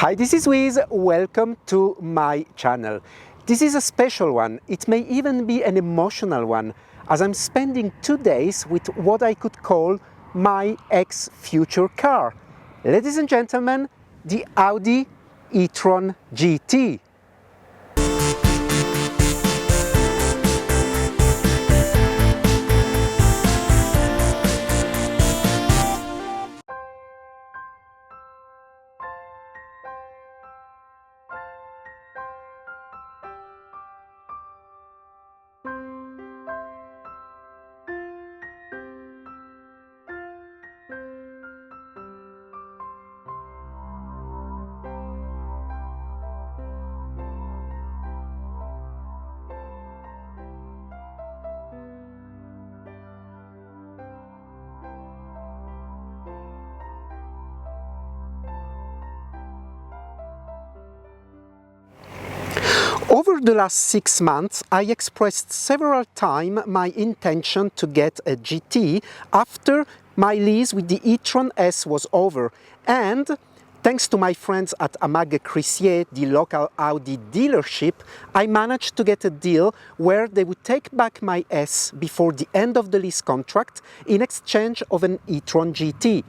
Hi, this is Wiz. Welcome to my channel. This is a special one. It may even be an emotional one, as I'm spending 2 days with what I could call my ex-future car. Ladies and gentlemen, the Audi e-tron GT. Over the last 6 months, I expressed several times my intention to get a GT after my lease with the e-tron S was over, and thanks to my friends at Crissier, the local Audi dealership, I managed to get a deal where they would take back my S before the end of the lease contract in exchange of an e-tron GT.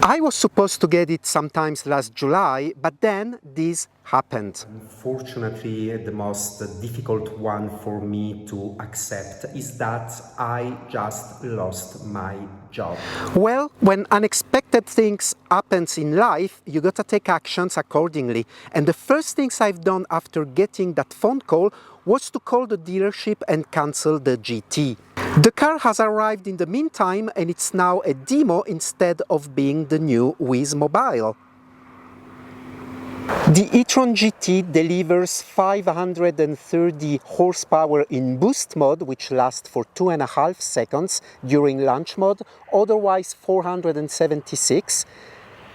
I was supposed to get it sometimes last July, but then this happened. Unfortunately, the most difficult one for me to accept is that I just lost my job. Well, when unexpected things happen in life, you gotta take actions accordingly. And the first things I've done after getting that phone call was to call the dealership and cancel the GT. The car has arrived in the meantime, and it's now a demo instead of being the new Wiz Mobile. The e-tron GT delivers 530 horsepower in boost mode, which lasts for 2.5 seconds during launch mode, otherwise 476.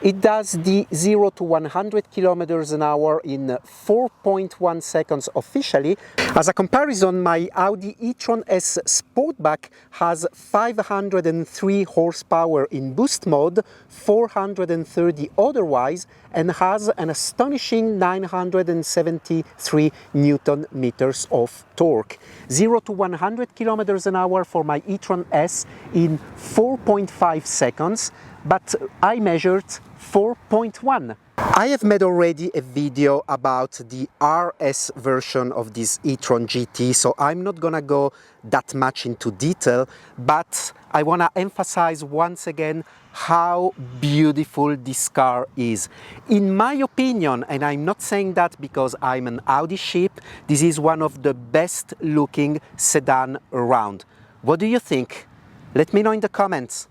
It does the 0 to 100 kilometers an hour in 4.1 seconds officially. As a comparison, my Audi e-tron S Sportback has 503 horsepower in boost mode, 430 otherwise, and has an astonishing 973 Newton meters of torque. 0 to 100 kilometers an hour for my e-tron S in 4.5 seconds, but I measured 4.1. I have made already a video about the RS version of this e-tron GT, so I'm not gonna go that much into detail, but I wanna emphasize once again how beautiful this car is. In my opinion, and I'm not saying that because I'm an Audi sheep, this is one of the best looking sedan around. What do you think? Let me know in the comments.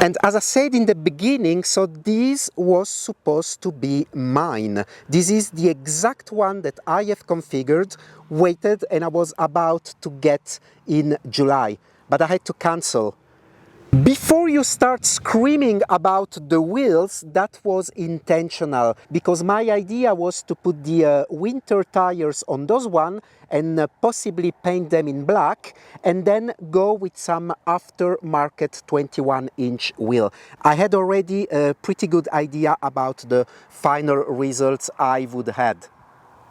And as I said in the beginning, so this was supposed to be mine. This is the exact one that I have configured, waited, and I was about to get in July, but I had to cancel. Before you start screaming about the wheels, that was intentional, because my idea was to put the winter tires on those one and possibly paint them in black, and then go with some aftermarket 21-inch wheel. I had already a pretty good idea about the final results I would have.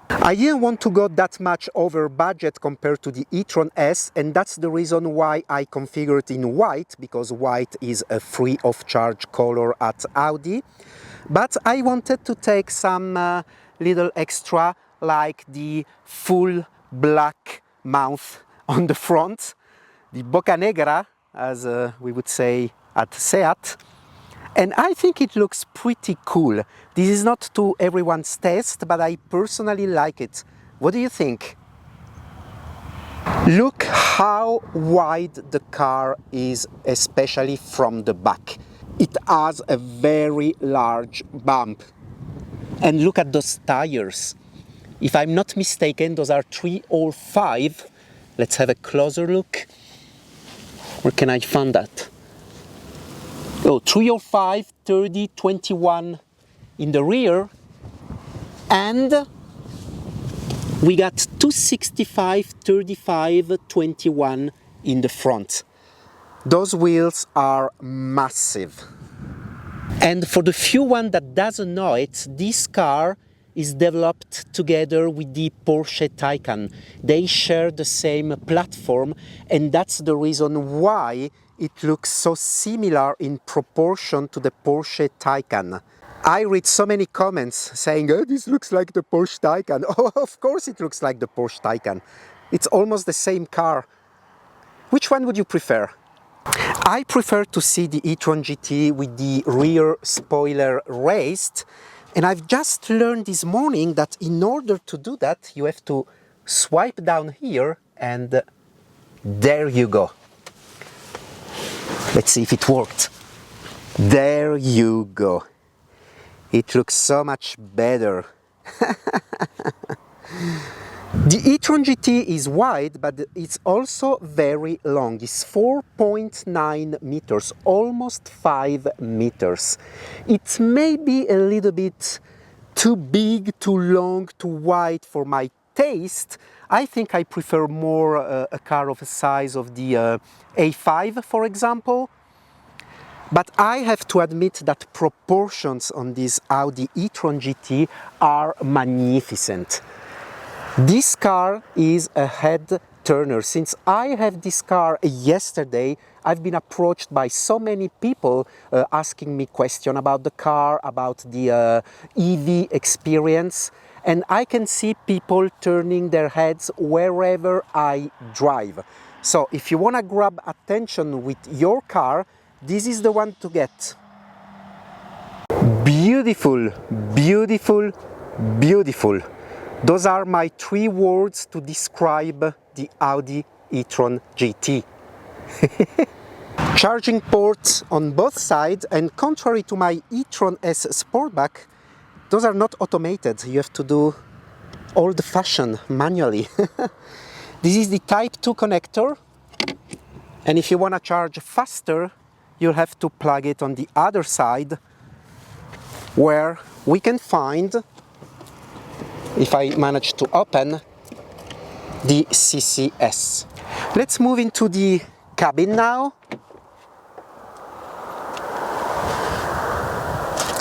I didn't want to go that much over budget compared to the e-tron S, and that's the reason why I configured in white, because white is a free of charge color at Audi. But I wanted to take some little extra, like the full black mouth on the front, the Boca Negra, as we would say at Seat. And I think it looks pretty cool. This is not to everyone's taste, but I personally like it. What do you think? Look how wide the car is, especially from the back. It has a very large bump. And look at those tires. If I'm not mistaken, those are 305. Let's have a closer look. Where can I find that? Oh, 305, 30, 21 in the rear, and we got 265, 35, 21 in the front. Those wheels are massive. And for the few one that doesn't know it, this car is developed together with the Porsche Taycan. They share the same platform, and that's the reason why it looks so similar in proportion to the Porsche Taycan. I read so many comments saying, oh, this looks like the Porsche Taycan. Oh, of course it looks like the Porsche Taycan. It's almost the same car. Which one would you prefer? I prefer to see the e-tron GT with the rear spoiler raised, and I've just learned this morning that in order to do that you have to swipe down here, and there you go. Let's see if it worked. There you go. It looks so much better. The e-tron GT is wide, but it's also very long. It's 4.9 meters, almost 5 meters. It may be a little bit too big, too long, too wide for my taste. I think I prefer more a car of the size of the A5, for example. But I have to admit that proportions on this Audi e-tron GT are magnificent. This car is a head turner. Since I have this car yesterday, I've been approached by so many people asking me questions about the car, about the EV experience, and I can see people turning their heads wherever I drive. So if you want to grab attention with your car, this is the one to get. Beautiful, beautiful, beautiful. Those are my 3 words to describe the Audi e-tron GT. Charging ports on both sides, and contrary to my e-tron S Sportback, those are not automated. You have to do old-fashioned manually. This is the Type 2 connector, and if you want to charge faster, you'll have to plug it on the other side, where we can find, if I manage to open, the CCS. Let's move into the cabin now.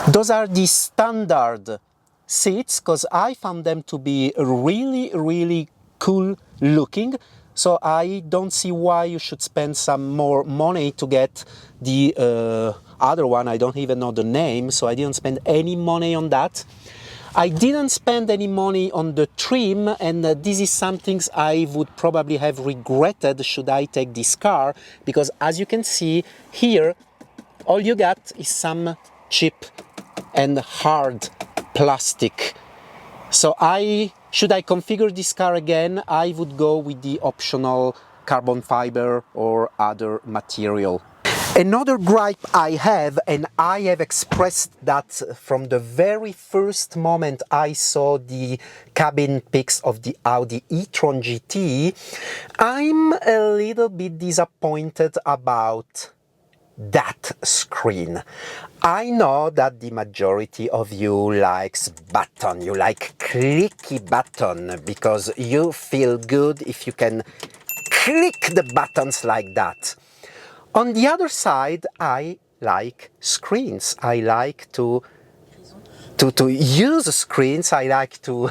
Those are the standard seats, because I found them to be really, really cool looking. So I don't see why you should spend some more money to get the other one. I don't even know the name, so I didn't spend any money on that. I didn't spend any money on the trim, and this is something I would probably have regretted should I take this car, because as you can see here, all you got is some cheap and hard plastic. So should I configure this car again, I would go with the optional carbon fiber or other material. Another gripe I have, and I have expressed that from the very first moment I saw the cabin pics of the Audi e-tron GT, I'm a little bit disappointed about that screen. I know that the majority of you likes button, you like clicky button, because you feel good if you can click the buttons like that. On the other side, I like screens. I like to use screens. I like to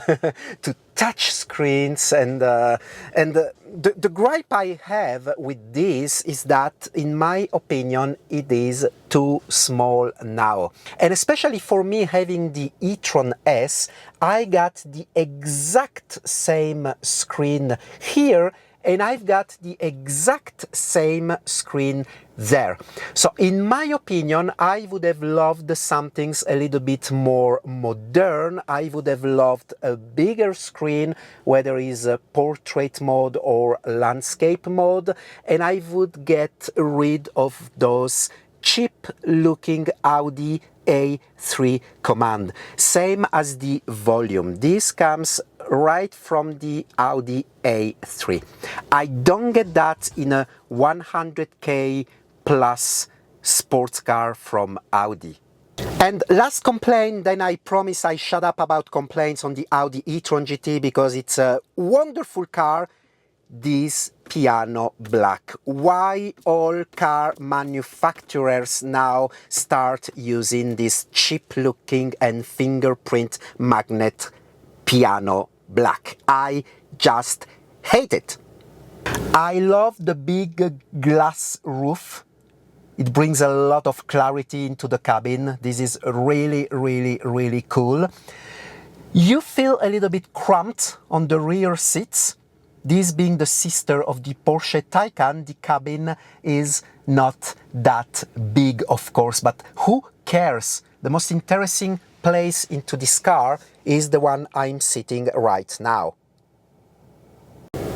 to touch screens, and the gripe I have with this is that, in my opinion, it is too small now. And especially for me, having the e-tron S, I got the exact same screen here, and I've got the exact same screen there. So in my opinion, I would have loved something a little bit more modern. I would have loved a bigger screen, whether it's a portrait mode or landscape mode, and I would get rid of those cheap looking Audi A3 command. Same as the volume. This comes right from the Audi A3. I don't get that in a 100k plus sports car from Audi. And last complaint, then I promise I shut up about complaints on the Audi e-tron GT, because it's a wonderful car. this piano black? Why all car manufacturers now start using this cheap looking and fingerprint magnet piano black? I just hate it. I love the big glass roof. It brings a lot of clarity into the cabin. This is really, really, really cool. You feel a little bit cramped on the rear seats. This being the sister of the Porsche Taycan, the cabin is not that big, of course, but who cares? The most interesting place into this car is the one I'm sitting right now.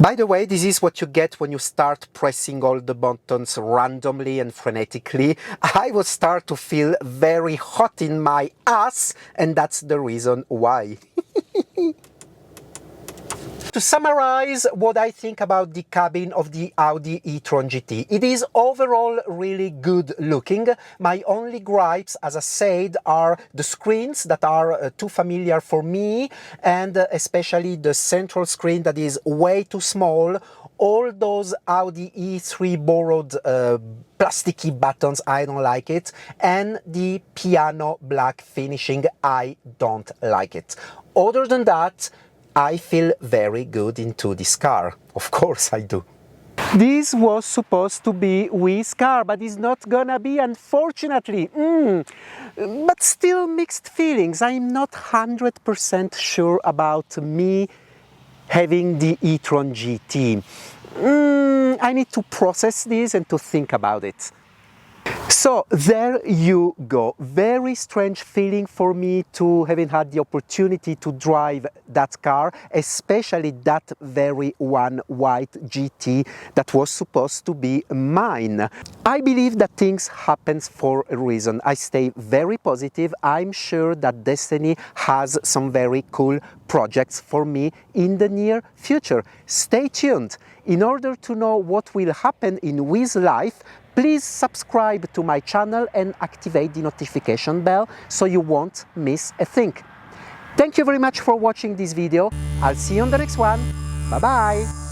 By the way, this is what you get when you start pressing all the buttons randomly and frenetically. I will start to feel very hot in my ass, and that's the reason why. To summarize what I think about the cabin of the Audi e-tron GT, it is overall really good looking. My only gripes, as I said, are the screens that are too familiar for me, and especially the central screen that is way too small. All those Audi E3 borrowed plasticky buttons, I don't like it, and the piano black finishing, I don't like it. Other than that, I feel very good into this car. Of course I do. This was supposed to be Wii's car, but it's not gonna be, unfortunately. But still mixed feelings. I'm not 100% sure about me having the e-tron GT. I need to process this and to think about it. So there you go. Very strange feeling for me to having had the opportunity to drive that car, especially that very one white GT that was supposed to be mine. I believe that things happen for a reason. I stay very positive. I'm sure that Destiny has some very cool projects for me in the near future. Stay tuned. In order to know what will happen in Wii's life, please subscribe to my channel and activate the notification bell so you won't miss a thing. Thank you very much for watching this video. I'll see you on the next one. Bye bye!